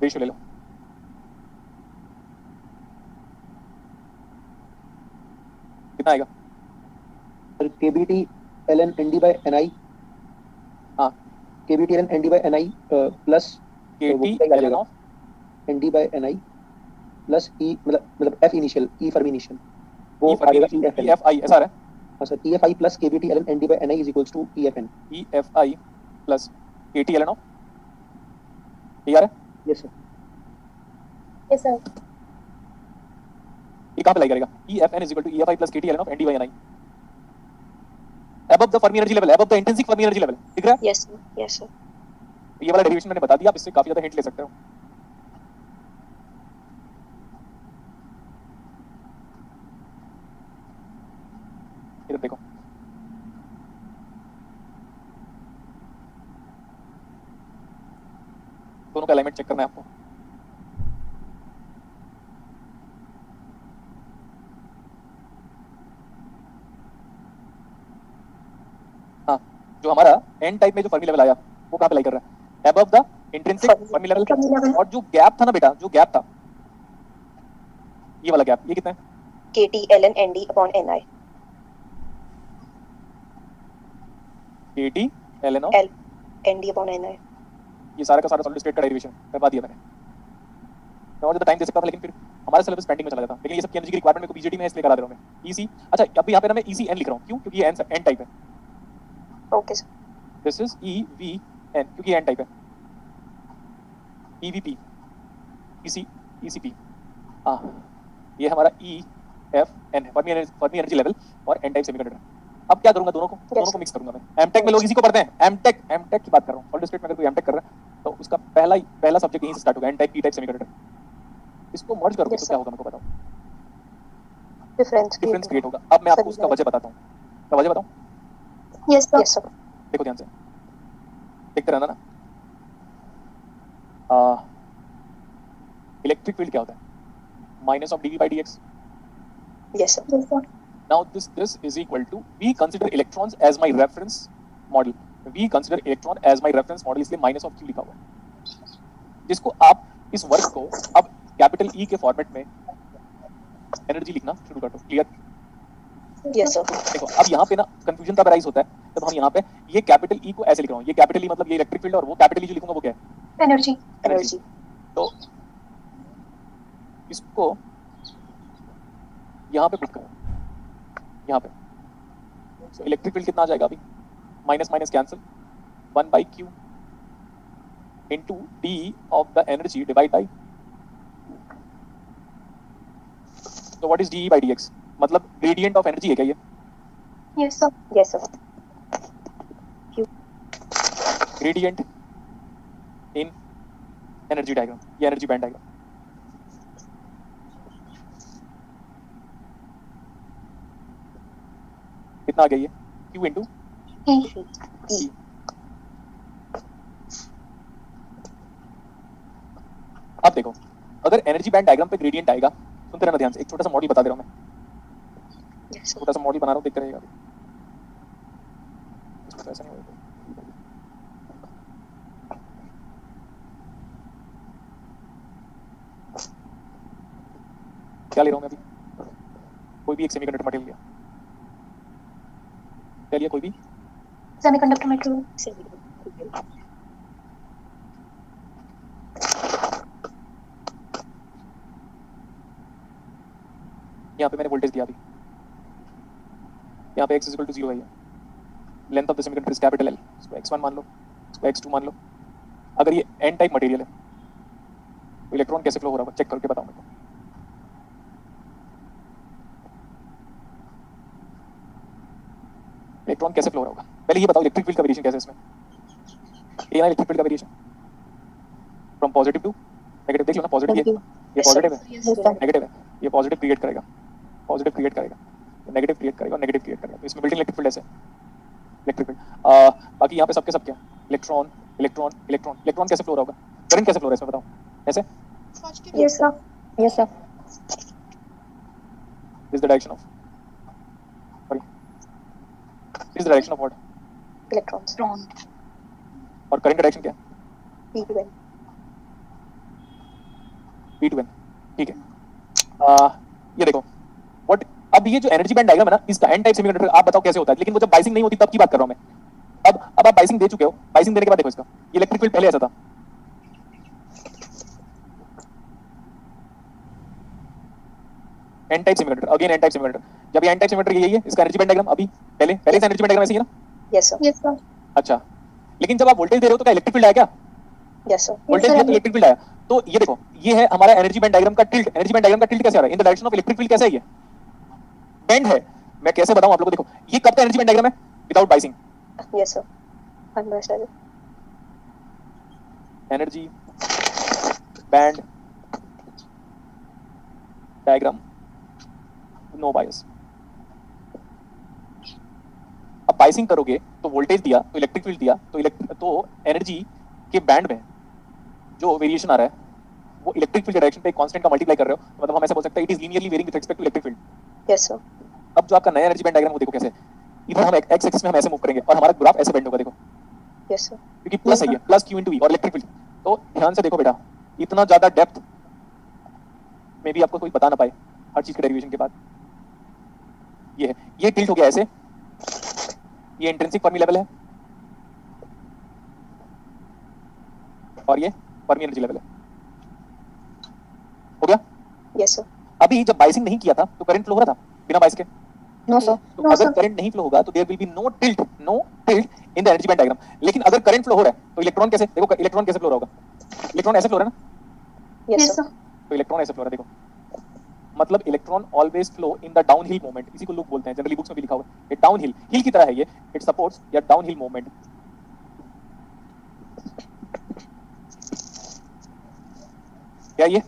Ratio ले लो। कितना आएगा? KBT ln ND by NI। हाँ, KBT ln ND by NI plus वो KT क्या आ ln जाएगा, of ND by NI plus E, मतलब F initial, E for initial, वो E आ फॉर जाएगा EFN। EFI ऐसा आ रहा हाँ sir, EFI plus KBT ln ND by NI is equals to EFN। है। EFI plus KT ln of, ये आ रहा है। Yes sir. Yes sir. ये कहाँ पे लाई करेगा? EFN is equal to EFI plus KT ln of ND by NI above the Fermi energy level, above the intrinsic Fermi energy level। दिख रहा है? Yes sir. Yes sir. ये वाला डेरिवेशन मैंने बता दिया, आप इससे काफी ज्यादा हिंट ले सकते हो। इधर देखो, दोनों का अलाइनमेंट चेक करना है आपको। हाँ, जो हमारा एन टाइप में जो फर्मी लेवल आया वो कहाँ पे लाई कर रहा है? Above the intrinsic Fermi level. और जो गैप था ना बेटा, जो गैप था, ये वाला गैप, ये कितना है? KT ln ND upon NI। KT ln of L ND upon NI। ये सारा का सारा सॉलिड स्टेट का डेरिवेशन करवा दिया मैंने। मैं और ज्यादा टाइम दे सकता था, लेकिन फिर हमारा सिलेबस पेंडिंग में चला जाता। लेकिन ये सब की एनर्जी की रिक्वायरमेंट को बीजेटी में इसलिए करा दे रहा हूं मैं। EC, अच्छा अभी यहाँ पे ना मैं ECN लिख रहा हूँ, क्यों? क्योंकि ये एन टाइप है। Okay sir. This is EVN क्योंकि एन टाइप है। EVP, ECP, हाँ, ये हमारा EFN है, फर्मी एनर्जी लेवल और एन टाइप सेमीकंडक्टर। अब क्या करूंगा, दोनों को मिक्स करूंगा मैं। एमटेक में लोग इसी को पढ़ते हैं, एमटेक की बात कर रहा हूँ। सॉलिड स्टेट में अगर कोई एमटेक कर रहा है तो उसका पहला सब्जेक्ट यहीं से स्टार्ट होगा, N type, P type semiconductor. इसको मर्ज करोगे तो क्या होगा, मेरे को बताओ। डिफरेंस क्रिएट होगा। अब मैं आपको उसका वजह बताता हूँ। क्या वजह बताऊँ? Yes sir. Yes sir. देखो ध्यान से, देखते रहना ना। इलेक्ट्रिक फील्ड क्या होता है? Minus of dV by dx। Yes sir. Now this is equal to, we consider electrons as my reference model। we consider electron as my reference model, इसलिए माइनस ऑफ Q लिखा हुआ है। जिसको आप इस वर्क को अब कैपिटल E के फॉर्मेट में एनर्जी लिखना शुरू कर दो। क्लियर? Yes sir. देखो अब यहाँ पे ना कंफ्यूजन तब अराइज होता है जब हम यहाँ पे ये कैपिटल E को ऐसे लिख रहा हूँ। ये कैपिटल E मतलब ये इलेक्ट्रिक फील्ड, और वो कैपिटल E जो लिखूंगा वो क्या है? एनर्जी। तो इसको यहाँ पे पुट करो, यहाँ पे। सो इलेक्ट्रिक फील्ड कितना आ जाएगा अभी? Minus minus cancel, 1/Q into D of the energy divide by, so what is dE by dx? मतलब ग्रेडियंट ऑफ एनर्जी है क्या ये? Yes sir. Yes sir. Gradient इन एनर्जी डायग्राम या एनर्जी बैंड डायग्राम। कितना आ गया ये? Q into E। अब देखो, अगर एनर्जी बैंड डायग्राम पे ग्रेडियंट आएगा, सुनते रहना ध्यान से, एक छोटा सा मॉडल बता दे रहा हूँ मैं। छोटा सा मॉडल बना रहा हूँ, देखते रहेगा। इसमें तो ऐसा नहीं होगा। क्या ले रहा हूँ मैं अभी? कोई भी एक सेमीकंडक्टर मटेरियल लिया, क्या लिया? कोई भी सेमीकंडक्टर मटेरियल। यहाँ पे मैंने वोल्टेज दिया अभी। यहाँ पे x इक्वल टू 0 है। Length of the semiconductor is capital L, इसको x1 मान लो, इसको x2 मान लो। अगर ये n टाइप मटेरियल है तो इलेक्ट्रॉन कैसे फ्लो हो रहा होगा, चेक करके बताओ मेरे को। इलेक्ट्रॉन कैसे फ्लो हो रहा होगा? पहले ये बताओ, इलेक्ट्रिक फील्ड का वेरिएशन कैसे है इसमें? ये ना इलेक्ट्रिक फील्ड का variation from positive to negative. देख लो ना, पॉजिटिव ये पॉजिटिव है, नेगेटिव है, ये पॉजिटिव क्रिएट करेगा, पॉजिटिव क्रिएट करेगा, नेगेटिव क्रिएट करेगा, नेगेटिव क्रिएट करेगा। तो इसमें बिल्डिंग इलेक्ट्रिक फील्ड ऐसे इलेक्ट्रिक फील्ड। बाकी यहाँ पे सबके सब क्या, इलेक्ट्रॉन इलेक्ट्रॉन इलेक्ट्रॉन। इलेक्ट्रॉन कैसे फ्लो हो रहा होगा? करंट कैसे फ्लो हो रहा है इसमें बताओ? ऐसे? Yes sir. Yes sir. This the direction of, sorry, this the direction of what? Electrons. और करंट डायरेक्शन क्या है? P2N। P2N, ठीक है। ये देखो व्हाट, अब ये जो एनर्जी बैंड डायग्राम है ना, इसका एन टाइप सेमीकंडक्टर आप बताओ कैसे होता है, लेकिन वो जब बाइसिंग नहीं होती तब की बात कर रहा हूं मैं। अब आप बाइसिंग दे चुके हो, बाइसिंग देने के बाद देखो इसका ये इलेक्ट्रिक फील्ड पहले ऐसा था, N type semiconductor, again N type semiconductor. जब ये एन टाइप सेमीकंडक्टर यही है, इसका एनर्जी बैंड डायग्राम अभी पहले पहले से एनर्जी बैंड डायग्राम ऐसे ही है ना? Yes, sir. Yes, sir. अच्छा, लेकिन जब आप वोल्टेज दे रहे हो तो क्या इलेक्ट्रिक फील्ड आया क्या? Yes, sir. वोल्टेज दिया तो इलेक्ट्रिक फील्ड आया। तो ये देखो ये है हमारा एनर्जी बैंड डायग्राम का टिल्ट। एनर्जी बैंड डायग्राम का टिल्ट कैसे आ रहा है? इन the direction of electric field. कैसे है ये? बेंड है। मैं कैसे बताऊं आप लोगों को? देखो ये कब का एनर्जी बैंड डायग्राम है? Without biasing. Yes, sir. Understand. Energy band diagram no bias. अब बाइसिंग करोगे तो वोल्टेज दिया तो इलेक्ट्रिक फील्ड दिया तो एनर्जी के बैंड में जो वेरिएशन आ रहा है वो इलेक्ट्रिक फील्ड डायरेक्शन पे एक कांस्टेंट का मल्टीप्लाई कर रहे हो, मतलब हम ऐसे बोल सकते हैं it is linearly varying with respect to electric field. Yes, sir. अब जो आपका नया एनर्जी बैंड डायग्राम वो देखो कैसे, इधर हम एक्स एक्सिस में हम ऐसे मूव करेंगे और हमारा ग्राफ ऐसे बेंड होगा। देखो Yes, sir. क्योंकि प्लस है ये, प्लस क्यू इनटू वी और इलेक्ट्रिक फील्ड। तो ध्यान से देखो बेटा, इतना ज्यादा डेप्थ में भी आपको कोई बता ना पाए हर चीज के डेरिवेशन के बाद। ये है, ये टिल्ट हो गया ऐसे, ये इंट्रिंसिक फर्मी लेवल है और ये फर्मी एनर्जी लेवल है। हो गया? Yes, sir. अभी जब बाइसिंग नहीं किया था तो करंट फ्लो हो रहा था बिना बाइस के? No, sir. तो No, अगर sir. करंट नहीं फ्लो होगा तो there will be no tilt in the energy band diagram. लेकिन अगर करंट फ्लो हो रहा है तो इलेक्ट्रॉन कैसे, देखो इलेक्ट्रॉन कैसे फ्लो होगा? इलेक्ट्रॉन ऐसे फ्लो हो रहा है ना? Yes, sir. तो इलेक्ट्रॉन ऐसे फ्लो हो रहा है। देखो मतलब electron always flow in the downhill movement. इसी को लूप बोलते हैं, जनरली बुक्स में भी लिखा हुआ है। ये डाउनहिल हिल की तरह है, ये इट सपोर्ट्स या डाउनहिल मूवमेंट। क्या ये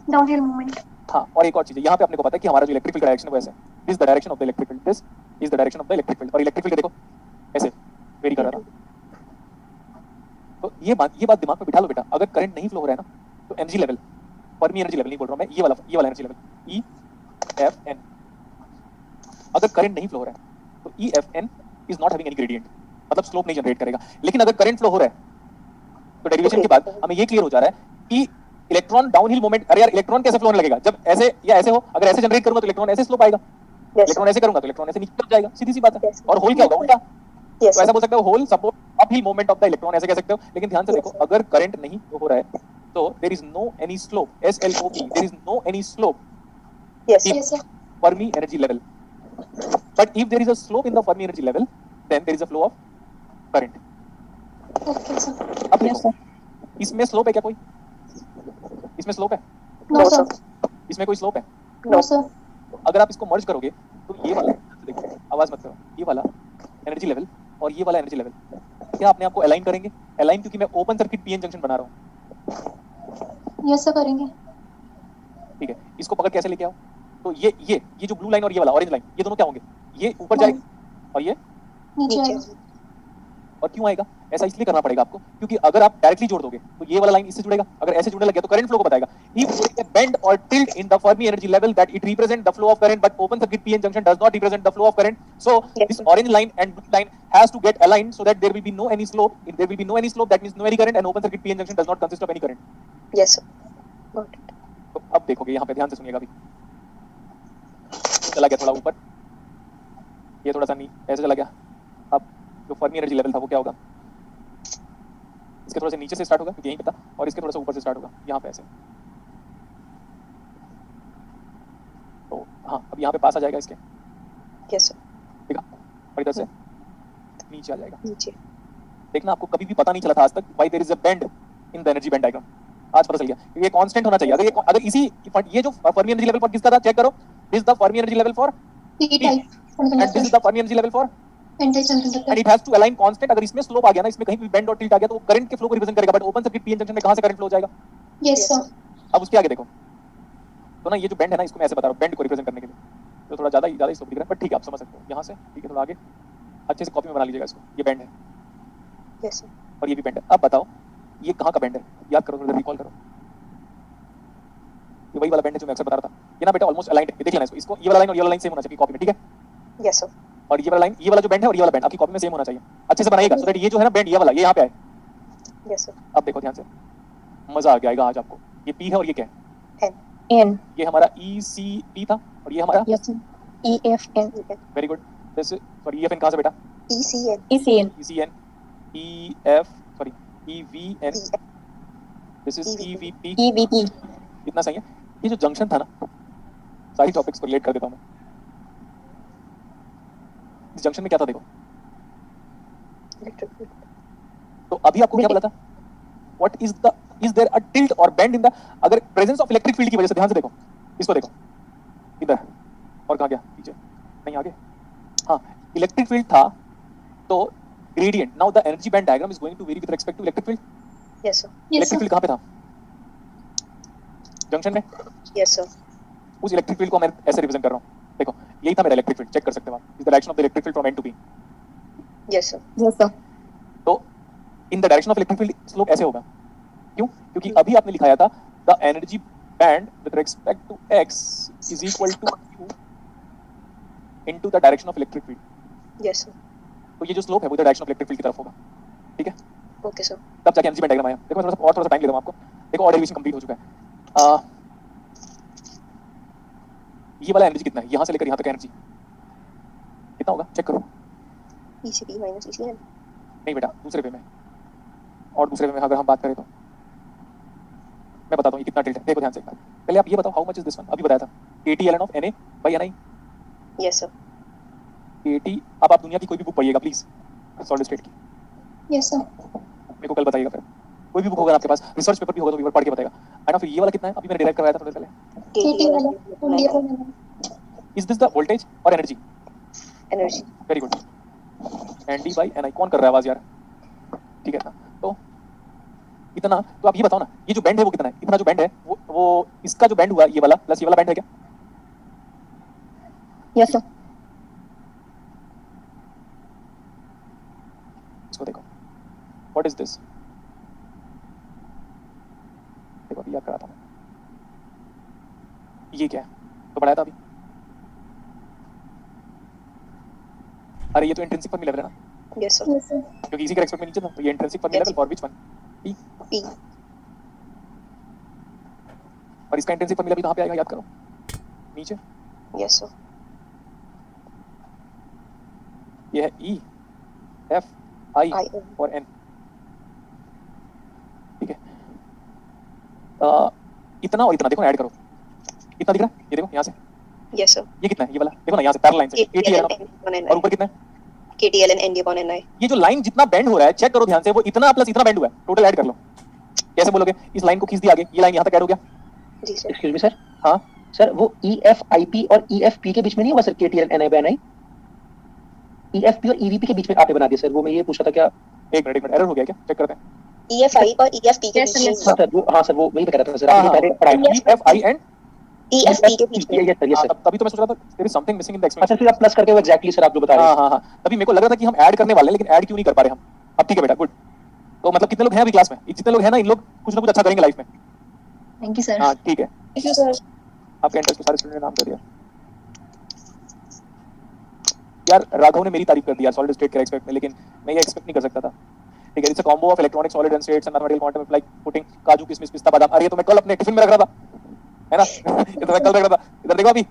Downhill movement. हाँ, और एक और चीज है, यहाँ पे अपने को पता है कि हमारा जो इलेक्ट्रिक फील्ड का डायरेक्शन है वो ऐसे, this is the direction of the electric field, this is the direction of the electric field. और इलेक्ट्रिक फील्ड देखो ऐसे वेरी कर रहा था। तो ये बात दिमाग में बिठा लो बेटा, अगर करंट नहीं फ्लो हो रहा है ना तो energy level, Fermi energy level नहीं बोल रहा हूं मैं, ये वाला energy level E F N, अगर करंट नहीं फ्लो हो रहा है तो E F N is not having any gradient, मतलब स्लोप नहीं जनरेट करेगा। लेकिन अगर करंट फ्लो हो रहा है तो डेरिवेशन के बाद हमें ये क्लियर हो जा रहा है कि इलेक्ट्रॉन डाउनहिल मूवमेंट, अरे यार इलेक्ट्रॉन कैसे फ्लो होने लगेगा? जब ऐसे या ऐसे हो, अगर ऐसे जनरेट करूंगा तो इलेक्ट्रॉन ऐसे स्लोप आएगा, इलेक्ट्रॉन ऐसे करूंगा तो इलेक्ट्रॉन ऐसे नीचे चल जाएगा, सीधी सी बात है। और होल क्या होगा? उल्टा। तो ऐसा बोल सकते हो hole support uphill movement of the electron, ऐसे कह सकते हो। लेकिन ध्यान से देखो, अगर करंट नहीं हो रहा है तो there is no any slope, S L O P, there is no any slope in Fermi energy level. But if there is a slope in the Fermi energy level, then there is a flow of current. Okay, sir. अब देखो, इसमें slope है क्या कोई? इसमें slope है? No, sir. इसमें कोई स्लोप है? No, sir. अगर आप इसको मर्ज करोगे तो ये वाला, देखो आवाज मत करो, ये वाला एनर्जी लेवल और ये वाला एनर्जी लेवल क्या अपने आप को अलाइन करेंगे? अलाइन क्योंकि मैं ओपन सर्किट पीएन जंक्शन बना रहा हूँ। Yes, sir, करेंगे. ठीक है, इसको पकड़ कैसे लेके आओ? तो ये जो ब्लू लाइन और ये वाला ऑरेंज लाइन, ये दोनों क्या होंगे? ये ऊपर जाएगा और ये नीचे आएगा. और क्यों आएगा? ऐसा इसलिए करना पड़ेगा आपको क्योंकि अगर आप डायरेक्टली जोड़ दोगे तो ये वाला लाइन इससे जुड़ेगा, अगर ऐसे जुड़ने लग गया तो करंट फ्लो को बताएगा। If there is a bend or tilt in the Fermi energy level that it represent the flow of current, but open circuit PN junction does not represent the flow of current, so this orange line and blue line has to get aligned so that there will be no any slope. If there will be no any slope, that means no any current, and open circuit PN junction does not consist of any current. Yes, sir. Got it. तो अब देखोगे यहाँ पे ध्यान से सुनिएगा अभी, चला गया थोड़ा ऊपर, ये थोड़ा सा ऐसे चला गया। अब जो फर्मी एनर्जी लेवल था वो क्या होगा? इसके थोड़ा सा नीचे से स्टार्ट होगा क्योंकि यहीं पे था, और इसके थोड़ा सा ऊपर से स्टार्ट होगा यहाँ पे ऐसे। तो हाँ, अब यहाँ पे पास आ जाएगा इसके। Yes, sir. ठीक है, और इधर से नीचे आ जाएगा। नीचे. देखना, आपको कभी भी पता नहीं चला था आज तक why there is a bend in the energy band diagram. आज पता चल गया। ये कांस्टेंट होना चाहिए। अगर इसी ये जो फर्मी एनर्जी लेवल पर किसका था चेक करो, this is the Fermi energy level for P type. And this is the Fermi energy level for N type semiconductor. And it has to align constant. अगर इसमें स्लोप आ गया ना, इसमें कहीं भी बेंड और टिल्ट आ गया तो वो करंट के फ्लो को रिप्रेजेंट करेगा, but open circuit PN junction में कहां से करंट फ्लो हो जाएगा? Yes, sir. अब उसके आगे देखो, तो ना ये जो बेंड है ना, इसको मैं ऐसे बता रहा हूं बेंड को रिप्रेजेंट करने के लिए, तो थोड़ा ज्यादा ही स्लोप दिख रहा है, बट ठीक है आप समझ सकते हो यहां से। ठीक है, थोड़ा आगे अच्छे से कॉपी में बना लीजिएगा इसको। ये बेंड है Yes, sir. और ये भी बेंड है। अब बताओ ये कहां का बेंड है? याद करो, थोड़ा रिकॉल करो। ये वही वाला बेंड है जो मैं अक्सर बता रहा था। ये ना बेटा ऑलमोस्ट अलाइंड है, देख लेना इसको। ये वाला लाइन और ये वाला लाइन सेम होना चाहिए कॉपी में, ठीक है? Yes, sir. और ये वाला लाइन, ये वाला जो बेंड है और ये वाला बेंड आपकी कॉपी में सेम होना चाहिए। अच्छे से बनाइएगा सो दैट ये जो है ना बेंड, ये वाला ये यहाँ पे आए। Yes, sir. अब देखो ध्यान से, मजा आ गया आज आपको। ये पी है और ये क्या है? N. ये हमारा ECP था और ये हमारा Yes, sir. EFN. Very good. This sorry EFN कहाँ से बेटा? ECN. ECN. ECN, EF sorry EVN, this is EVP। EVP. इतना सही है। ये जो जंक्शन था ना, सारी टॉपिक्स को रिलेट कर देता हूँ मैं। इस जंक्शन में क्या था देखो, Electric field. तो अभी आपको क्या बोला था? What is there a tilt और बेंड इन द, अगर प्रेजेंस ऑफ इलेक्ट्रिक फील्ड की वजह से, ध्यान से देखो इसको, देखो इधर और कहाँ गया पीछे, नहीं आगे, हाँ इलेक्ट्रिक फील्ड था तो gradient, now the energy band diagram is going to vary with respect to electric field. Yes, sir. Electric field कहाँ पे था? जंक्शन में। Yes, sir. उस इलेक्ट्रिक फील्ड को मैं ऐसे रिप्रेजेंट कर रहा हूँ, देखो यही था मेरा इलेक्ट्रिक फील्ड, चेक कर सकते हो आप, is the direction of the electric field from N to B. Yes, sir. Yes, sir. तो in the direction of electric field slope ऐसे होगा, क्यों? क्योंकि अभी आपने लिखाया था the energy band with respect to x is equal to q into the direction of electric field. Yes, sir. तो ये जो स्लोप है वो the direction of electric field की तरफ होगा, ठीक है? Okay, sir. तब जाके एनर्जी बैंड डायग्राम आया। देखो मैं थोड़ा सा टाइम लेता हूं आपको, देखो और डेरिवेशन कंप्लीट हो चुका है। ये वाला एनर्जी कितना है, यहां से लेकर यहां तक एनर्जी कितना होगा, चेक करो। ECP minus ECN. नहीं बेटा, दूसरे वे में, और दूसरे वे में अगर हम बात करें तो मैं बताता हूँ ये कितना टिल्ट है। देखो ध्यान से एक बार, पहले आप ये बताओ how much is this one, अभी बताया था KT ln of Na by Ni। Yes, sir. KT, अब आप दुनिया की कोई भी बुक पढ़िएगा प्लीज, सॉलिड स्टेट की, Yes, sir. मेरे को कल बताइएगा फिर, कोई भी बुक होगा आपके पास, रिसर्च पेपर भी होगा तो पेपर पढ़ के बताएगा। है ना? फिर ये वाला कितना है, अभी मैंने डिराइव करवाया था थोड़ी देर पहले, KT ln is this the voltage और energy? energy. Very good. ND by Ni, कौन कर रहा है आवाज यार, ठीक है ना? तो इतना, तो आप ये बताओ ना, ये जो बैंड है वो कितना है, इतना जो बैंड है वो इसका जो बैंड हुआ ये वाला प्लस ये वाला बैंड है क्या? Yes, sir. इसको देखो, व्हाट इज दिस, देखो अभी याद करा था मैं, ये क्या है, तो पढ़ाया था अभी। अरे ये तो इंट्रिंसिक फर्मी लेवल है ना, Yes, sir. Yes, sir. क्योंकि इसी का एक्सपेक्ट में नीचे था, तो ये intrinsic Fermi Yes. Level for which one? P। P. और इसका इंट्रिंसिक फर्मी लेवल कहाँ पे आएगा, याद करो, नीचे। Yes, sir. ये है E F I IN. और N, ठीक है? इतना और इतना देखो ऐड करो, कितना दिख रहा है, ये देखो यहाँ से, Yes, sir. ये कितना है, ये वाला देखो ना यहाँ से पैरेलल लाइन से, KT KT ln ln ND upon और Ni. ऊपर कितना है, KT ln ND upon Ni. ये जो लाइन जितना बेंड हो रहा है चेक करो ध्यान से, वो इतना प्लस इतना बेंड हुआ है, टोटल ऐड कर लो। कैसे बोलोगे, इस लाइन को खींच दिया आगे, ये लाइन यहाँ तक ऐड हो गया। जी सर। एक्सक्यूज मी सर, हाँ सर वो EFIP और EFP के बीच में नहीं होगा sir, KT ln NI by Ni? EFP और EVP के बीच में आपने बना दिया सर, वो मैं ये पूछा था क्या? एक मिनट एरर हो गया क्या, चेक करते हैं। EFI और EFP के Yes, बीच में yes, हाँ सर वो, हाँ सर वो वही कह रहा था सर, हाँ, आपने पहले पढ़ाया। EFI एंड EFP के बीच में। Yes sir, yes sir. तभी तो मैं सोच रहा था there is something missing in the अच्छा एक्सप्लेनेशन। फिर आप प्लस करके वो एग्जैक्टली सर आप जो बता रहे हाँ हैं। हाँ हाँ, तभी मेरे को लग रहा था कि हम ऐड करने वाले हैं, लेकिन ऐड क्यों नहीं कर पा रहे हम। अब ठीक है बेटा, गुड। तो मतलब कितने लोग हैं अभी क्लास में, जितने लोग हैं ना, इन लोग कुछ ना कुछ अच्छा करेंगे लाइफ में। Thank you, sir. हाँ ठीक है, थैंक यू सर। आपके इंटरेस्ट के सारे स्टूडेंट ने नाम कर दिया यार। राघव ने मेरी तारीफ कर दी यार सॉलिड स्टेट के एक्सपेक्ट में, लेकिन मैं ये एक्सपेक्ट नहीं कर सकता था। ठीक है, it's a combo of electronic solid and states and mathematical quantum like putting काजू किशमिश पिस्ता बादाम। अरे ये तो मैं कल अपने टिफिन में रख रहा था, है ना ये तो मैं कल रख रहा था। इधर देखो अभी,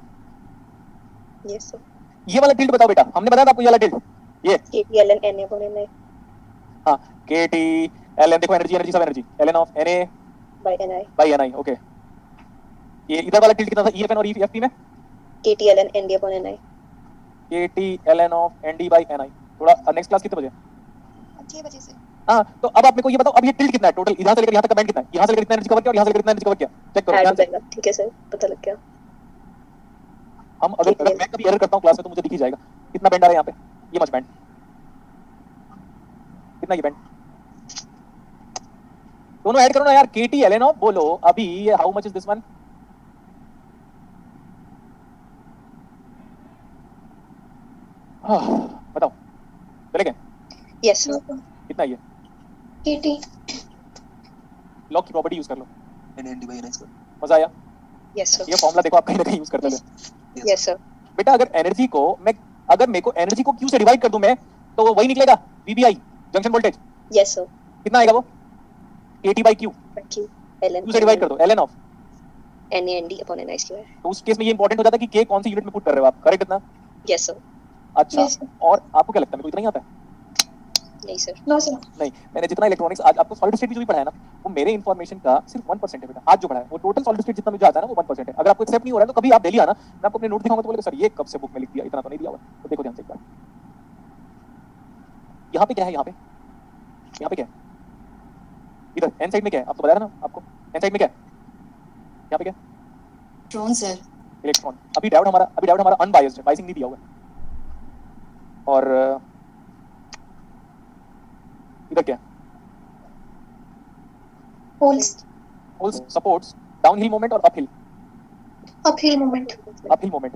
यस सर। ये वाला टिल्ट बताओ बेटा, हमने बताया था आपको ये वाला टिल्ट, ये KT ln Na upon Ni हाँ KT ln, देखो एनर्जी एनर्जी सब energy, ln of Na by Ni। by Ni। Okay, ये इधर वाला टिल्ट कितना था EFN और EFP में? KT ln ND upon Ni। KT ln of ND by Ni। थोड़ा नेक्स्ट क्लास कितने बजे? 6 बजे से। हाँ, तो अब आप मेरे को ये बताओ, अब ये टिल्ट कितना है टोटल, यहाँ से लेकर यहाँ तक का बैंड कितना है, यहाँ से लेकर कितना एनर्जी कवर किया और यहाँ से लेकर कितना एनर्जी कवर किया, चेक करो ऐड ध्यान हो से। जाएगा, ठीक है सर, पता लग गया। हम अगर मैं कभी एरर करता हूँ क्लास में तो मुझे दिख ही जाएगा कितना बैंड आ रहा है यहाँ पे, ये मच बैंड, कितना ये बैंड, दोनों ऐड करो ना यार। KT ln ऑफ बोलो अभी, ये how much is this one? बताओ चलेगा यस सर। कितना ये? KT लॉग की प्रॉपर्टी यूज कर लो, ND by NI मजा आया। Yes sir. ये फॉर्मूला देखो आप कहीं ना कहीं यूज करते थे यस सर। बेटा। अगर एनर्जी को मैं, अगर मेरे को एनर्जी को Q से डिवाइड कर दूं मैं, तो वो वही निकलेगा VBI, junction voltage. Yes sir. कितना आएगा वो? KT by Q, thank you. ln Q से डिवाइड कर दो ln of NaND upon Ni square. तो उस केस में ये इंपॉर्टेंट हो जाता है कि k कौन सी यूनिट में पुट कर रहे हो आप, करेक्ट इतना? Yes, sir. अच्छा, और आपको क्या लगता है मेरे को इतना ही आता है? नहीं सर. No sir. नहीं, मैंने जितना इलेक्ट्रॉनिक्स आज आपको सॉलिड स्टेट भी जो भी पढ़ाया ना, वो मेरे इन्फॉर्मेशन का सिर्फ 1% है बेटा। आज जो पढ़ा है वो टोटल सॉलिड स्टेट जितना मुझे आता है ना वो 1% है। अगर आपको एक्सेप्ट नहीं हो रहा है तो कभी आप डेली आना, मैं आपको अपने नोट दिखाऊंगा तो बोलेगा सर ये कब से बुक में लिख दिया, इतना तो नहीं दिया हुआ। तो देखो ध्यान से एक बार, यहाँ पे क्या है, यहाँ पे क्या है, इधर एन साइड में क्या है आपको बताया था ना, आपको एन साइड में क्या है, यहाँ पे क्या है, इलेक्ट्रॉन सर. इलेक्ट्रॉन। अभी डायोड हमारा अनबायस्ड है, बायसिंग नहीं दिया हुआ है। और इधर क्या है, holes. Holes supports downhill moment और uphill moment. Moment.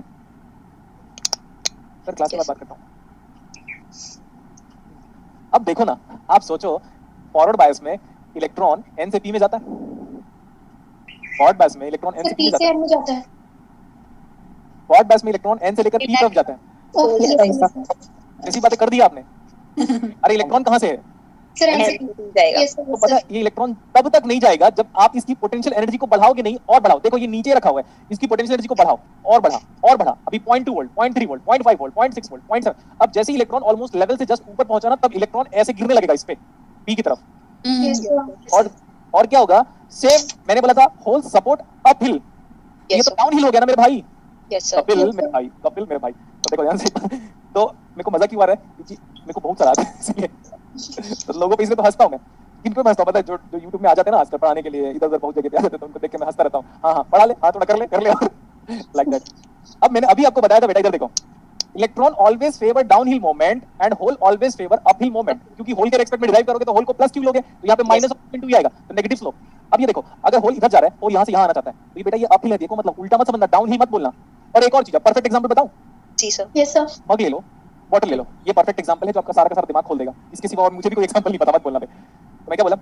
Sir class के बाद बात करता हूँ। अब देखो ना, आप सोचो फॉरवर्ड बायस में इलेक्ट्रॉन एन से पी में जाता है, फॉरवर्ड बायस में इलेक्ट्रॉन एन से पी में जाता है, में जाता है. फॉरवर्ड बायस में इलेक्ट्रॉन एन से लेकर पी तरफ जाता है। ऐसी बातें कर दी आपने। अरे इलेक्ट्रॉन कहाँ से है? सर जाएगा. तो पता है ये इलेक्ट्रॉन तब तक नहीं जाएगा जब आप इसकी पोटेंशियल एनर्जी को बढ़ाओगे नहीं, और बढ़ाओ। देखो ये नीचे रखा हुआ है, इसकी पोटेंशियल एनर्जी को बढ़ाओ और बढ़ा। अभी 0.2 वोल्ट, 0.3 वोल्ट, 0.5 वोल्ट, 0.6 वोल्ट, 0.7। अब जैसे ही इलेक्ट्रॉन ऑलमोस्ट लेवल से जस्ट ऊपर पहुंचा ना, तब इलेक्ट्रॉन ऐसे गिरने लगेगा इस पे पी की तरफ। और क्या होगा, सेम मैंने बोला था होल सपोर्ट अपहिल, ये तो डाउनहिल हो गया ना मेरे भाई। कपिल मेरे भाई तो देखो ध्यान से। तो मेरे को मजा क्यों आ रहा है, क्योंकि मेरे को बहुत सारा आता है इसलिए तो लोगों पे इसमें तो हंसता हूँ मैं। किन पे हंसता हूँ पता है, जो YouTube में आ जाते हैं ना आजकल पढ़ाने के लिए, इधर उधर बहुत जगह पे आ जाते हैं, तो उनको देख के मैं हंसता रहता हूँ। हाँ पढ़ा ले, हाँ थोड़ा कर ले लाइक दैट। अब मैंने अभी आपको बताया था बेटा, इधर देखो, electron always favour downhill moment and hole always favour uphill moment. क्योंकि होल के रेस्पेक्ट में डिराइव करोगे तो होल को प्लस क्यों लोगे, तो यहाँ पे माइनस इंटू ही आएगा, तो नेगेटिव स्लोप। अब ये देखो, अगर होल इधर जा रहा है और यहाँ से यहाँ आना चाहता है, तो ये बेटा ये अपहिल है, देखो मतलब उल्टा मत समझना, डाउनहिल मत बोलना। और एक और चीज, परफेक्ट एग्जांपल बताऊं? जी सर. Yes sir. मग ले लो, बॉटल ले लो, ये परफेक्ट एग्जांपल है जो आपका सारा का सारा दिमाग खोल देगा। इसके सिवा और मुझे भी कोई एग्जांपल नहीं पता, मत बोलना बे। तो मैं क्या बोला,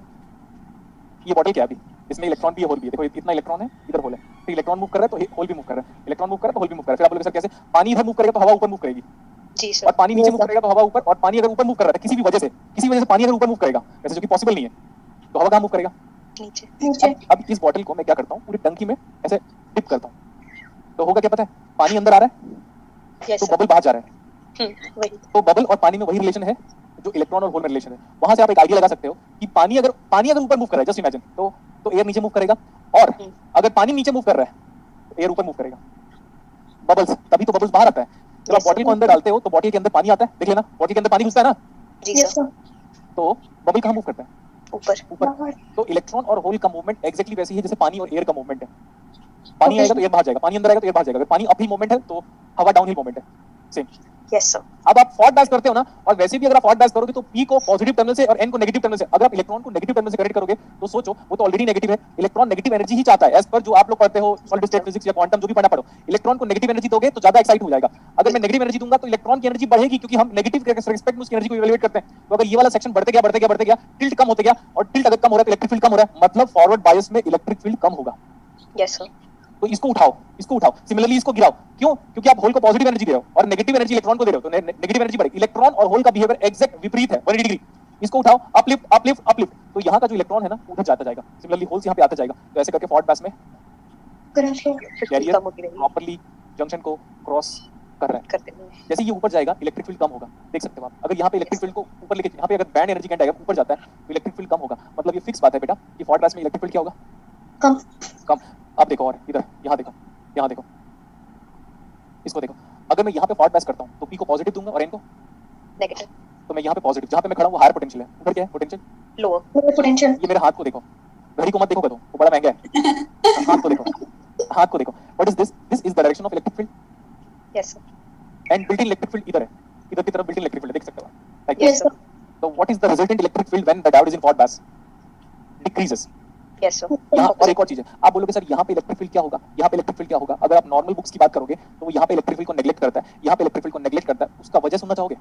ये बॉटल क्या है, अभी इसमें इलेक्ट्रॉन भी है, होल भी है। देखो इतना इलेक्ट्रॉन है, इधर होल है, तो इलेक्ट्रॉन मूव कर रहा है तो होल भी मूव कर रहा है, इलेक्ट्रॉन मूव कर रहा है तो होल भी मूव कर रहा है। फिर आप बोलोगे सर कैसे, पानी इधर मूव करेगा तो हवा ऊपर मूव करेगी, जी और सर. पानी नीचे मूव करेगा तो हवा ऊपर, और पानी अगर ऊपर मूव कर रहा है किसी वजह से पानी अगर ऊपर मूव करेगा वैसे, जो कि पॉसिबल नहीं है, तो हवा कहाँ मूव करेगा, नीचे. अब इस बॉटल को मैं क्या करता हूँ, पूरी टंकी में ऐसे डिप करता हूँ, तो होगा क्या पता है, पानी अंदर आ रहा है यस तो सर. बबल बाहर जा रहा है। वही. तो बबल और पानी में वही रिलेशन है जो इलेक्ट्रॉन और होल में रिलेशन है। वहां से आप एक आइडिया लगा सकते हो कि पानी अगर ऊपर मूव कर रहा है, जस्ट इमेजिन, तो एयर नीचे मूव करेगा, और अगर पानी नीचे मूव कर रहा है तो एयर ऊपर मूव करेगा, बबल्स, तभी तो बबल्स बाहर आता है। जब आप बॉटल को अंदर डालते हो तो बॉटल के अंदर पानी आता है, देख लेना, बॉटल के अंदर पानी घुसता है ना, जी सर. तो बबल कहाँ मूव करता है, ऊपर. तो इलेक्ट्रॉन और होल का मूवमेंट एक्जैक्टली वैसे ही है जैसे पानी और एयर का मूवमेंट है। पानी आएगा तो एयर बाहर जाएगा, पानी अंदर आएगा तो एयर बाहर जाएगा। अगर पानी अपहिल मूवमेंट है तो हवा डाउनहिल मूवमेंट है, सेम। Yes sir. अब आप फॉरवर्ड बायस करते हो ना, और वैसे भी अगर आप फॉरवर्ड बायस करोगे तो पी को पॉजिटिव टर्मिनल से और एन को नेगेटिव टर्मिनल से, अगर आप इलेक्ट्रॉन को नेगेटिव टर्मिनल से कनेक्ट करोगे तो सोचो वो तो ऑलरेडी नेगेटिव है, इलेक्ट्रॉन नेगेटिव एनर्जी ही चाहता है, एज पर जो आप लोग पढ़ते हो सॉलिड स्टेट फिजिक्स या क्वांटम जो भी पढ़ना पढ़ो। इलेक्ट्रॉन को नेगेटिव एनर्जी दोगे तो ज्यादा एक्साइट हो जाएगा, अगर मैं नेगेटिव एनर्जी दूंगा तो इलेक्ट्रॉन की एनर्जी बढ़ेगी, क्योंकि हम नेगेटिव के रिस्पेक्ट में उसकी एनर्जी को इवैल्यूएट करते हैं। तो अगर ये वाला सेक्शन बढ़ते गया, टिल्ट कम होते गया, और टिल्ट अगर कम हो रहा है तो इलेक्ट्रिक फील्ड कम हो रहा है, मतलब फॉरवर्ड बायस में इलेक्ट्रिक फील्ड कम होगा। Yes sir. तो इसको उठाओ, सिमिलरली इसको गिराओ। क्यों? क्योंकि आप होल को पॉजिटिव एनर्जी दे रहे हो और नेगेटिव एनर्जी इलेक्ट्रॉन को दे रहे हो, तो नेगेटिव एनर्जी बढ़ेगी। इलेक्ट्रॉन और होल का बिहेवियर एग्जैक्ट विपरीत है, 180 डिग्री। इसको उठाओ, अपलिफ्ट, तो यहाँ का जो इलेक्ट्रॉन है ना उधर जाता जाएगा, सिमिलरली होल्स यहाँ पे आता जाएगा। तो ऐसे करके फॉरवर्ड बायस में कैरियर प्रॉपर्ली जंक्शन को क्रॉस कर रहा है। जैसे ये ऊपर जाएगा इलेक्ट्रिक फील्ड कम होगा, देख सकते हो आप। अगर यहाँ पे इलेक्ट्रिक फील्ड को ऊपर लेके, यहाँ पे अगर बैंड एनर्जी कैंड आएगा ऊपर जाता है तो इलेक्ट्रिक फील्ड कम होगा, मतलब ये फिक्स बात है बेटा कि फॉरवर्ड बायस में इलेक्ट्रिक फील्ड क्या होगा, कम। अब देखो, और इधर यहाँ देखो, इसको देखो, अगर मैं यहाँ पे फॉरवर्ड बायस करता हूँ तो पी को पॉजिटिव दूंगा और एन को नेगेटिव. तो मैं यहाँ पे पॉजिटिव, जहाँ पे मैं खड़ा हूँ वो हायर पोटेंशियल है, उधर क्या है पोटेंशियल, लोअर पोटेंशियल. ये मेरे हाथ को देखो, घड़ी को मत देखो, वो बड़ा महंगा है। हाथ को देखो, what is this is the direction of electric field, yes sir. And built in electric field इधर है, इधर की तरफ बिल्ट इन इलेक्ट्रिक फील्ड देख सकते हो आप, यस सर. तो what is the resultant electric field when the diode is in forward bias, decreases. Yes sir. यहाँ और एक और चीज है, आप बोलोगे सर यहाँ पे इलेक्ट्रिक फील्ड क्या होगा, यहाँ पे इलेक्ट्रिक फील्ड क्या होगा। अगर आप नॉर्मल बुक्स की बात करोगे तो वो यहाँ पे इलेक्ट्रिक फील्ड को नेग्लेक्ट करता है, यहाँ पे इलेक्ट्रिक फील्ड को नेग्लेक्ट करता है, उसका वजह सुनना चाहोगे?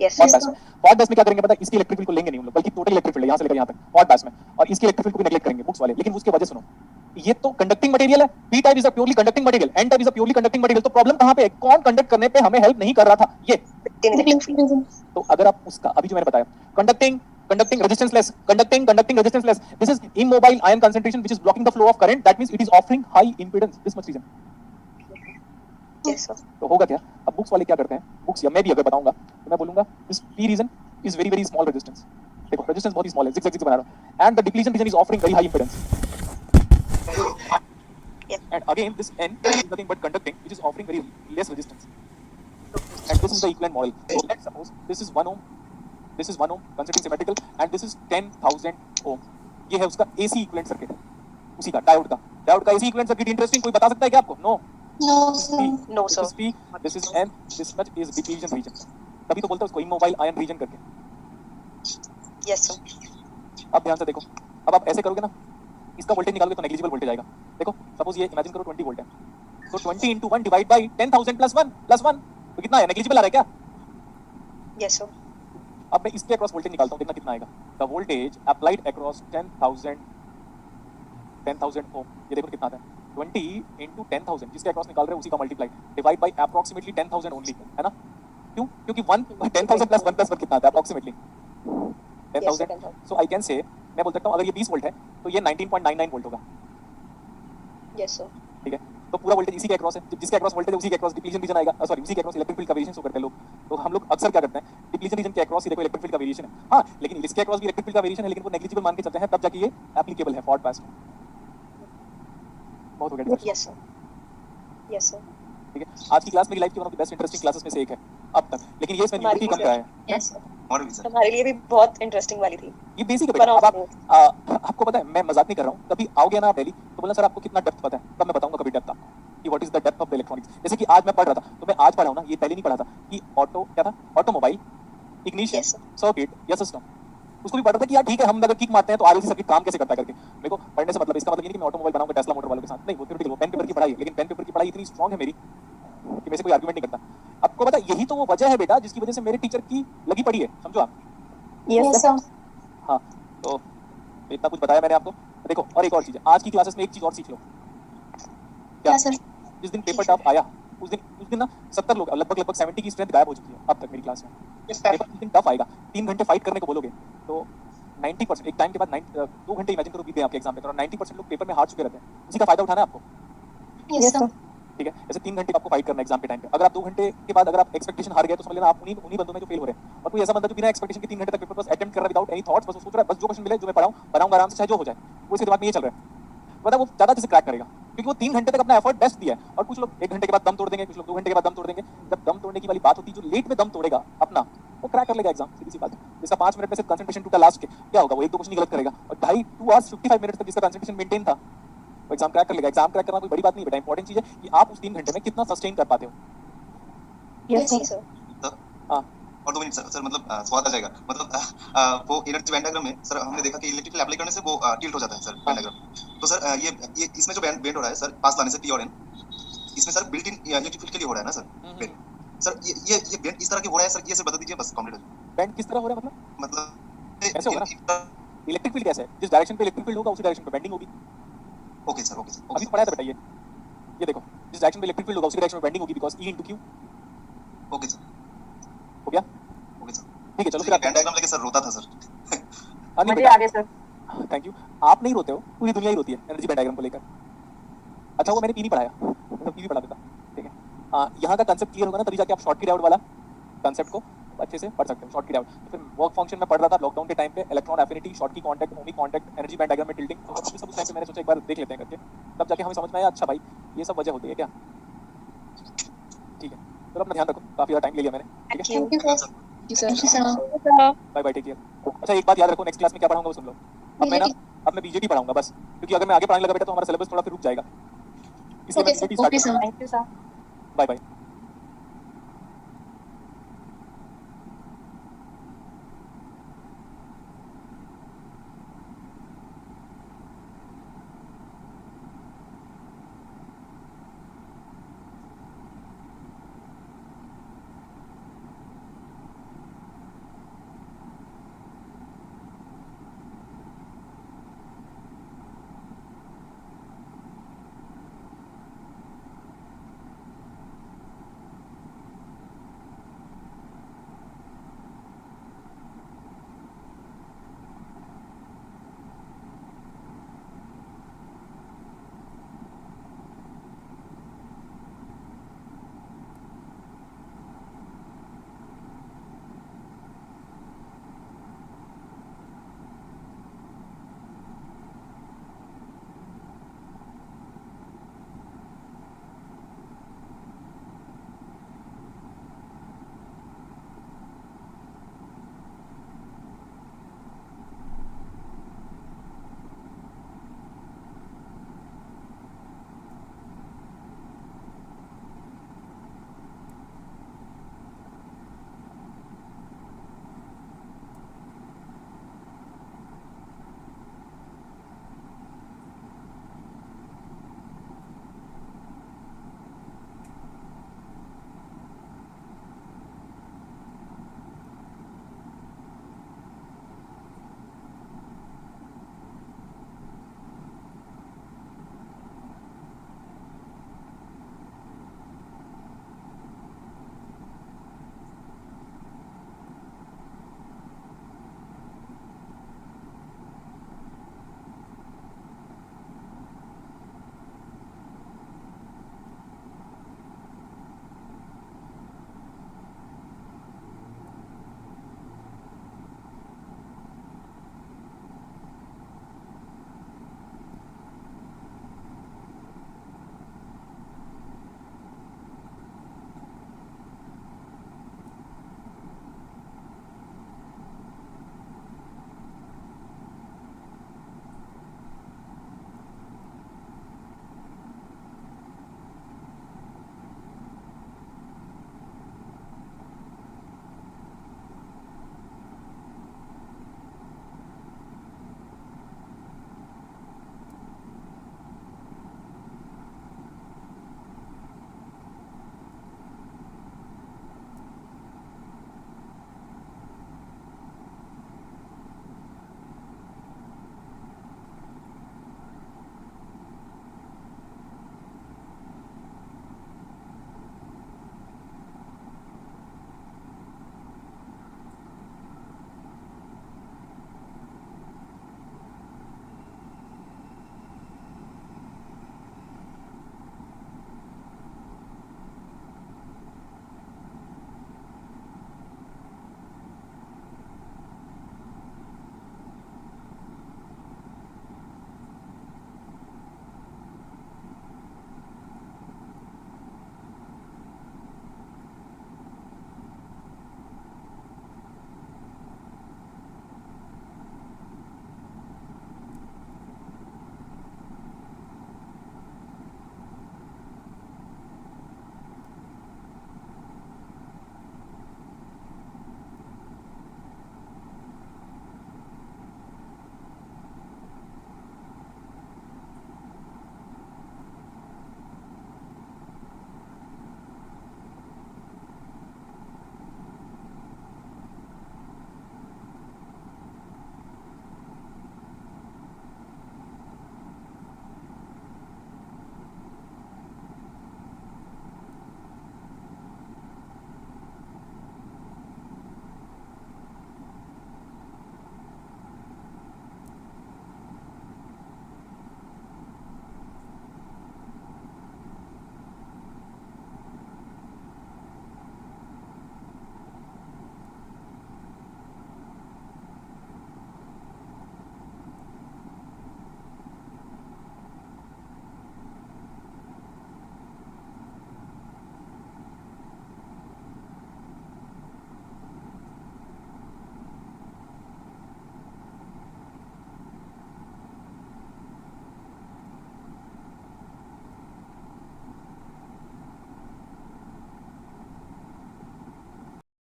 Yes forward sir. बायस में क्या करेंगे पता है, इसकी इलेक्ट्रिक फील्ड को लेंगे नहीं हम लोग, बल्कि टोटल इलेक्ट्रिक फील्ड यहाँ से लेकर यहाँ तक फॉरवर्ड बायस में, और इसकी इलेक्ट्रिक फील्ड को भी नेग्लेक्ट करेंगे बुक्स वाले। लेकिन उसके वजह सुनो, ये तो कंडक्टिंग मटेरियल है, P type is a purely conducting material, N type is a purely conducting material. तो प्रॉब्लम कहाँ पे है, कौन कंडक्ट करने पे हमें हेल्प नहीं कर रहा था, ये। तो अगर आप उसका अभी जो मैंने बताया, conducting resistanceless, conducting resistanceless. This is immobile ion concentration which is blocking the flow of current. That means it is offering high impedance. This much reason. Yes, sir. तो होगा क्या? अब बुक्स वाले क्या करते हैं? बुक्स या मैं भी अगर बताऊंगा तो मैं बोलूंगा this P region is very very small resistance. देखो resistance बहुत ही small है, zigzag बना रहा हूँ. And the depletion region is offering very high impedance. Yes. And again this N is nothing but conducting, which is offering very less resistance. And this is the equivalent model. So let's suppose this is 1 ohm. This is 1 ohm, considering symmetrical, and this is 10,000 ohm. ये है उसका AC equivalent circuit. उसी का diode का AC equivalent circuit interesting कोई बता सकता है क्या आपको? No. No, This is sir. P, No, this sir. is P, this is N, this much is depletion region. तभी तो बोलते हैं उसको immobile ion region करके. Yes, sir. अब ध्यान से देखो, अब आप ऐसे करोगे ना, इसका वोल्टेज निकालोगे तो नेग्लिजिबल वोल्टेज आएगा. देखो, सपोज ये इमेजिन करो 20 वोल्ट है, तो 20 into 1 डिवाइड बाई 10,000 प्लस 1 तो कितना है? नेग्लिजिबल आ रहा है क्या? Yes, sir. अब मैं इसके अक्रॉस वोल्टेज निकालता हूँ, देखना कितना आएगा. द वोल्टेज अप्लाइड अक्रॉस 10,000 ओम, ये देखो कितना आता है. 20 into 10,000, जिसके अक्रॉस निकाल रहे हैं उसी का multiply divide by approximately 10,000 only, है ना? क्यों? क्योंकि 10,000 प्लस 1 कितना आता है? Approximately 10,000. So I can say, मैं बोल सकता हूँ अगर ये 20 वोल्ट है तो ये 19.99 वोल्ट होगा. Yes, sir. ठीक है, तो पूरा वोल्टेज इसी के अक्रॉस है. जिसके अक्रॉस वोल्टेज है उसी के अक्रॉस डिप्लीशन रीजन आएगा. सॉरी, उसी के अक्रॉस इलेक्ट्रिक फील्ड का वेरिएशन शो करते हैं लोग. तो हम लोग अक्सर क्या करते हैं, डिप्लीशन रीजन के अक्रॉस ही देखो इलेक्ट्रिक फील्ड का वेरिएशन है. हाँ, लेकिन इसके अक्रॉस भी इलेक्ट्रिक फील्ड का वेरिएशन है, लेकिन वो नेग्लिजिबल मान के चलते हैं, तब जाके ये एप्लीकेबल है फॉरवर्ड पास में. बहुत हो गया. Yes, sir. Yes, sir. ठीक है, आज की क्लास मेरी लाइफ की one of the best interesting classes में से एक है अब तक. लेकिन ये इसमें न्यूट्री कम का है. Yes, sir. और भी सर हमारे लिए भी बहुत इंटरेस्टिंग वाली थी. ये बेसिक है बेटा. अब आप आपको पता है, मैं मजाक नहीं कर रहा हूँ. कभी आओगे ना आप दिल्ली तो बोलना सर आपको कितना डेप्थ पता है, तब मैं बताऊंगा कभी डेप्थ आपको कि what is the depth of the electronics. जैसे कि आज मैं पढ़ रहा था, तो मैं आज पढ़ा हूँ ना, ये पहले नहीं पढ़ा था कि ऑटो क्या था, automobile ignition Yes, sir. Circuit या सिस्टम. उसको भी पढ़ा था कि यार ठीक है, हम अगर किक मारते हैं तो आरएलसी सर्किट काम कैसे करता है करके. मेरे को पढ़ने से मतलब इसका मतलब ये नहीं कि मैं ऑटोमोबाइल बनाऊंगा टेस्ला मोटर वालों के साथ. नहीं, वो थ्योरेटिकल, वो पेन पेपर की पढ़ाई है. लेकिन पेन पेपर की पढ़ाई इतनी स्ट्रांग है मेरी कि मैं से कोई आर्गुमेंट नहीं करता. आपको पता है, यही तो वो वजह है बेटा जिसकी वजह से मेरे टीचर की लगी पड़ी है. समझो आप. Yes, sir. हाँ, तो इतना कुछ बताया मैंने आपको. देखो, और एक और चीज है, आज की क्लासेस में एक चीज और सीख लो. क्या सर? जिस दिन पेपर टफ आया उस दिन ना 70 लोग, लगभग 70 की स्ट्रेंथ गायब हो चुकी है अब तक मेरी क्लास में. पेपर जिस दिन टफ आएगा, 3 घंटे फाइट करने को बोलोगे तो 90% एक टाइम के बाद 2 घंटे इमेजिन करो बीत गए आपके एग्जाम में, तो 90% लोग पेपर में हार चुके रहते हैं. उसी का फायदा उठाना है आपको. Yes, sir. ठीक है, जैसे 3 घंटे आपको फाइट करना है एग्जाम के टाइम पे. अगर आप 2 घंटे के बाद अगर आप एक्सपेक्टेशन हार गए तो समझ लेना आप उन्हीं बंदों में जो फेल हो रहे हैं. और कोई ऐसा बंदा जो बिना एक्सपेक्टेशन के 3 घंटे तक पेपर बस अटेम्प्ट कर रहा है विदाउट एनी थॉट्स, बस वो सोच रहा है बस जो क्वेश्चन मिले जो मैं पढ़ाऊंगा आराम से, चाहे जो हो जाए, वो इसके दिमाग में ये चल रहा है. पता वो ज्यादा अच्छे से क्रैक करेगा क्योंकि वो 3 घंटे तक अपना एफर्ट बेस्ट दिया है. और कुछ लोग 1 घंटे के बाद दम तोड़ देंगे, कुछ लोग 2 घंटे के बाद दम तोड़ देंगे. जब दम तोड़ने की वाली बात होती है, जो लेट में दम तोड़ेगा अपना, वो क्रैक कर लेगा एग्जाम. सीधी सी बात है. जिसका 5 मिनट में से कंसंट्रेशन टूटा लास्ट के, क्या होगा, वो 1-2 क्वेश्चन गलत करेगा. और 2 hours 55 मिनट तक जिसका कंसंट्रेशन मेंटेन था, वो एग्जाम क्रैक कर लेगा. एग्जाम क्रैक करना कोई बड़ी बात नहीं बेटा. इंपॉर्टेंट चीज है कि आप उस 3 घंटे में कितना सस्टेन कर पाते हो. Yes, sir. हाँ, और 2 मिनट सर मतलब स्वाद आ जाएगा. मतलब वो एनर्जी बैंड डायग्राम में सर हमने देखा कि इलेक्ट्रिकल अप्लाई करने से वो टिल्ट हो जाता है सर बैंड डायग्राम. तो सर ये इसमें जो बैंड हो रहा है सर पास लाने से पी और एन, इसमें sir built in electric field के लिए हो रहा है ना सर बैंड. सर ये बैंड इस तरह के हो रहा है सर, ये से बता दीजिए बस कंप्लीट हो जाए. बैंड किस तरह हो रहा है मतलब ऐसे होगा ना? इलेक्ट्रिक फील्ड कैसे है, जिस डायरेक्शन पे इलेक्ट्रिक फील्ड होगा उसी डायरेक्शन पे बेंडिंग होगी. ओके सर अभी पढ़ाया था बेटा ये देखो, जिस डायरेक्शन में इलेक्ट्रिक फील्ड होगा उसी डायरेक्शन में बेंडिंग होगी, because E into Q. Okay sir हो गया. Okay sir. ठीक है, चलो फिर बैंड डायग्राम लेके सर रोता था सर. मजे आ गए सर. Thank you. आप नहीं रोते हो, पूरी दुनिया ही रोती है एनर्जी बैंड डायग्राम को लेकर. अच्छा वो मैंने पी नहीं पढ़ाया, तो पी भी पढ़ा देता. ठीक है, यहाँ का कंसेप्ट क्लियर होगा ना, तभी जाके आप शॉर्टकी डायोड वाला कंसेप्ट को अच्छे से पढ़ सकते हो. शॉर्टकी डायोड तो फिर वर्क फंक्शन में पढ़ रहा था लॉकडाउन के टाइम पे, electron affinity, Schottky contact, ohmic contact, energy band diagram में टिल्टिंग. तो सब उस टाइम पे मैंने सोचा एक बार देख लेते हैं करके, तब जाके हमें समझ में आया अच्छा भाई ये सब वजह होती है क्या. ठीक है, तो अपना ध्यान रखो, काफी ज्यादा टाइम ले लिया मैंने. ठीक है, Thank you, sir. Thank you, sir. Bye bye, take care. अच्छा एक बात याद रखो, नेक्स्ट क्लास में क्या पढ़ाऊंगा वो सुन लो. अब मैं बीजेटी पढ़ाऊंगा बस, क्योंकि अगर मैं आगे पढ़ाने लगा बेटा तो हमारा सिलेबस थोड़ा फिर रुक जाएगा. इसलिए मैं Okay, sir. BJT start. Okay, sir. Thank you, sir. Bye bye.